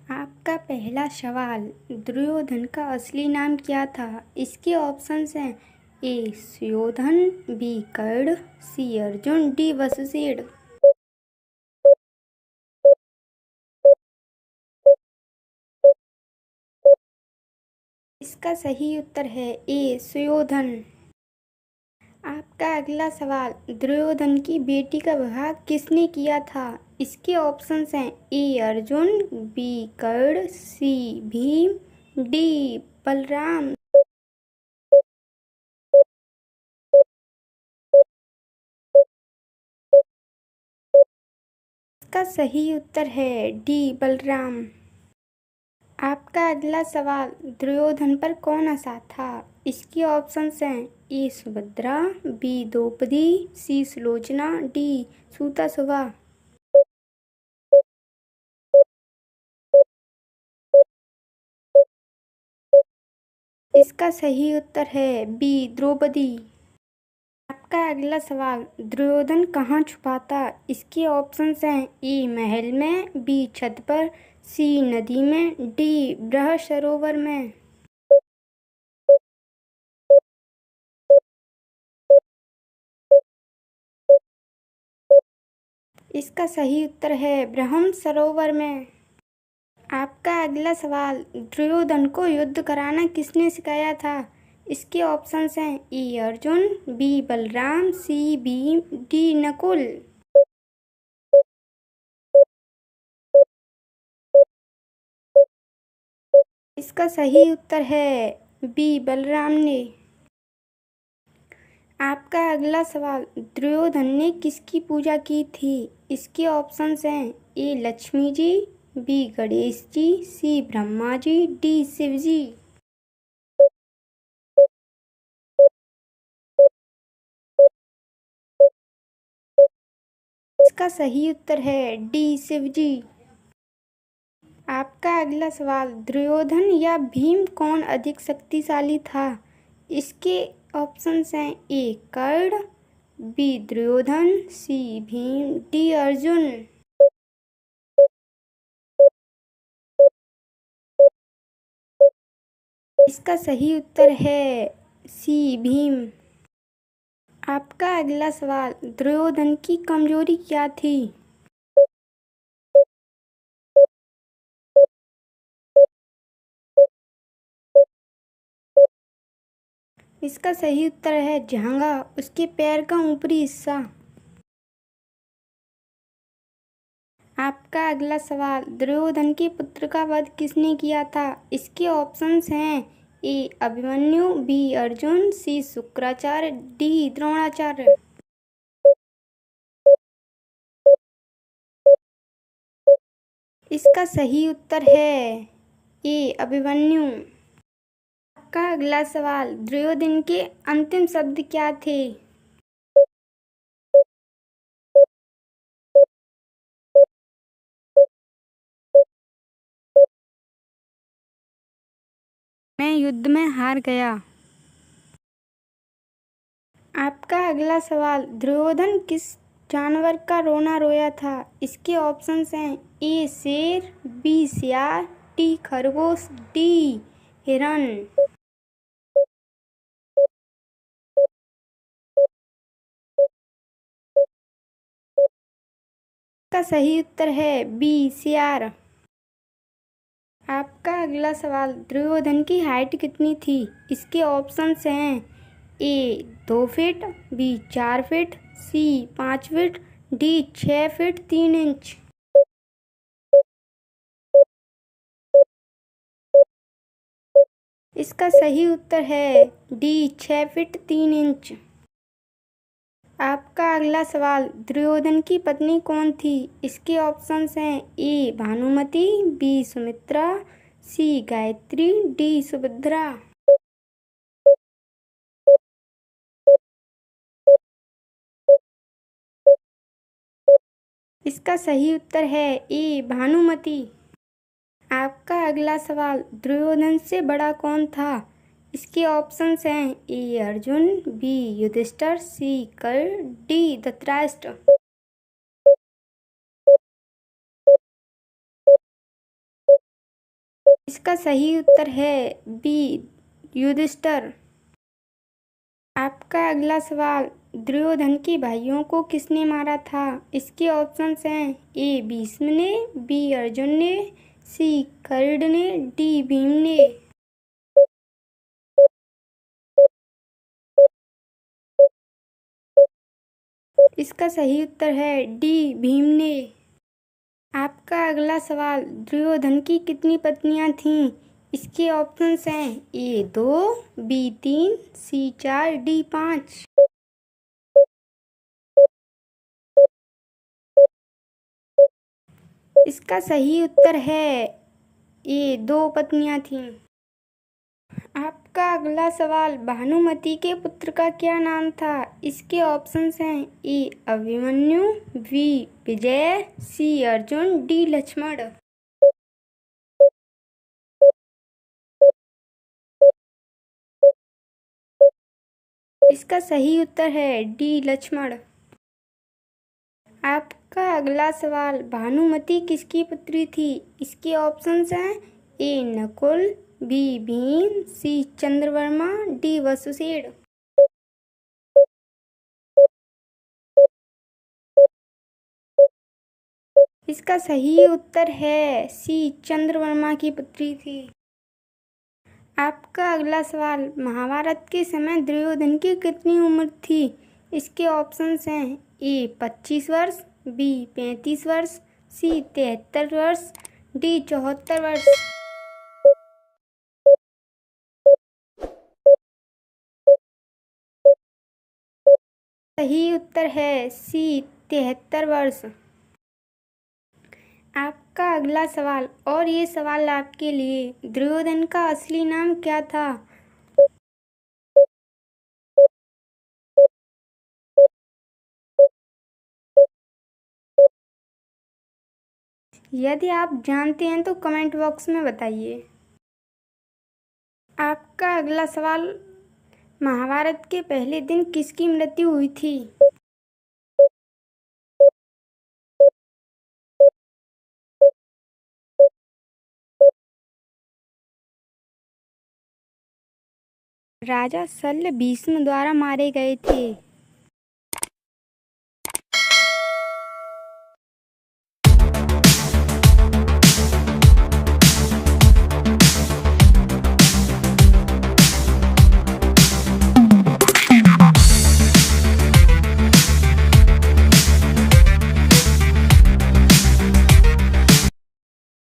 आपका पहला सवाल, दुर्योधन का असली नाम क्या था? इसके ऑप्शंस हैं ए सुयोधन, बी कर्ण, सी अर्जुन, डी वसुसेन। इसका सही उत्तर है ए सुयोधन। आपका अगला सवाल, दुर्योधन की बेटी का विवाह किसने किया था? इसके ऑप्शंस हैं ए अर्जुन, बी कर्ण, सी भीम, डी बलराम। इसका सही उत्तर है डी बलराम। आपका अगला सवाल, दुर्योधन पर कौन हंसा था? इसके ऑप्शंस हैं ए सुभद्रा, बी द्रौपदी, सी सुलोचना, डी सूतसुवा। इसका सही उत्तर है बी द्रौपदी। आपका अगला सवाल, दुर्योधन कहाँ छुपा था? इसके ऑप्शंस हैं ए महल में, बी छत पर, सी नदी में, डी बृहद सरोवर में। इसका सही उत्तर है बृहद सरोवर में। आपका अगला सवाल, दुर्योधन को युद्ध कराना किसने सिखाया था? इसके ऑप्शंस हैं ए अर्जुन, बी बलराम, सी भीम, डी नकुल। इसका सही उत्तर है बी बलराम ने। आपका अगला सवाल, दुर्योधन ने किसकी पूजा की थी? इसके ऑप्शंस हैं ए लक्ष्मी जी, बी गणेश जी, सी ब्रह्मा जी, डी शिव जी। इसका सही उत्तर है डी शिव जी। आपका अगला सवाल, दुर्योधन या भीम कौन अधिक शक्तिशाली था? इसके ऑप्शंस हैं ए कर्ण, बी दुर्योधन, सी भीम, डी अर्जुन। इसका सही उत्तर है सी भीम। आपका अगला सवाल, दुर्योधन की कमजोरी क्या थी? इसका सही उत्तर है जांघा, उसके पैर का ऊपरी हिस्सा। आपका अगला सवाल, दुर्योधन के पुत्र का वध किसने किया था? इसके ऑप्शंस हैं ए अभिमन्यु, बी अर्जुन, सी शुक्राचार्य, डी द्रोणाचार्य। इसका सही उत्तर है ए अभिमन्यु। आपका अगला सवाल, दुर्योधन के अंतिम शब्द क्या थे? मैं युद्ध में हार गया। आपका अगला सवाल, दुर्योधन किस जानवर का रोना रोया था? इसके ऑप्शंस हैं ए शेर, बी सियार, डी खरगोश, डी हिरण। का सही उत्तर है बी सियार। आपका अगला सवाल, दुर्योधन की हाइट कितनी थी? इसके ऑप्शंस हैं ए 2 फीट, बी 4 फीट, सी 5 फीट, डी 6 फीट 3 इंच। इसका सही उत्तर है डी 6 फीट 3 इंच। आपका अगला सवाल, दुर्योधन की पत्नी कौन थी? इसके ऑप्शंस हैं ए भानुमति, बी सुमित्रा, सी गायत्री, डी सुभद्रा। इसका सही उत्तर है ए भानुमति। आपका अगला सवाल, दुर्योधन से बड़ा कौन था? इसके ऑप्शंस हैं ए अर्जुन, बी युधिष्ठिर, सी कर्ण, डी धृतराष्ट्र। इसका सही उत्तर है बी युधिष्ठिर। आपका अगला सवाल, दुर्योधन के भाइयों को किसने मारा था? इसके ऑप्शंस हैं ए भीष्म ने, बी अर्जुन ने, सी कर्ण ने, डी भीम ने। इसका सही उत्तर है डी भीम ने। आपका अगला सवाल, दुर्योधन की कितनी पत्नियां थीं? इसके ऑप्शंस हैं ए 2, बी 3, सी 4, डी 5। इसका सही उत्तर है ए 2 पत्नियां थीं। आपका अगला सवाल, भानुमति के पुत्र का क्या नाम था? इसके ऑप्शंस हैं ए अभिमन्यु, बी विजय, सी अर्जुन, डी लक्ष्मण। इसका सही उत्तर है डी लक्ष्मण। आपका अगला सवाल, भानुमति किसकी पुत्री थी? इसके ऑप्शंस हैं ए नकुल, बी भीम, सी चंद्रवर्मा, डी वसुसेन। इसका सही उत्तर है सी चंद्रवर्मा की पुत्री थी। आपका अगला सवाल, महाभारत के समय दुर्योधन की कितनी उम्र थी? इसके ऑप्शंस हैं ए 25 वर्ष, बी 35 वर्ष, सी 73 वर्ष, डी 74 वर्ष। सही उत्तर है सी 73 वर्ष। आपका अगला सवाल, और ये सवाल आपके लिए, दुर्योधन का असली नाम क्या था? यदि आप जानते हैं तो कमेंट बॉक्स में बताइए। आपका अगला सवाल, महाभारत के पहले दिन किसकी मृत्यु हुई थी? राजा शल्य भीष्म द्वारा मारे गए थे।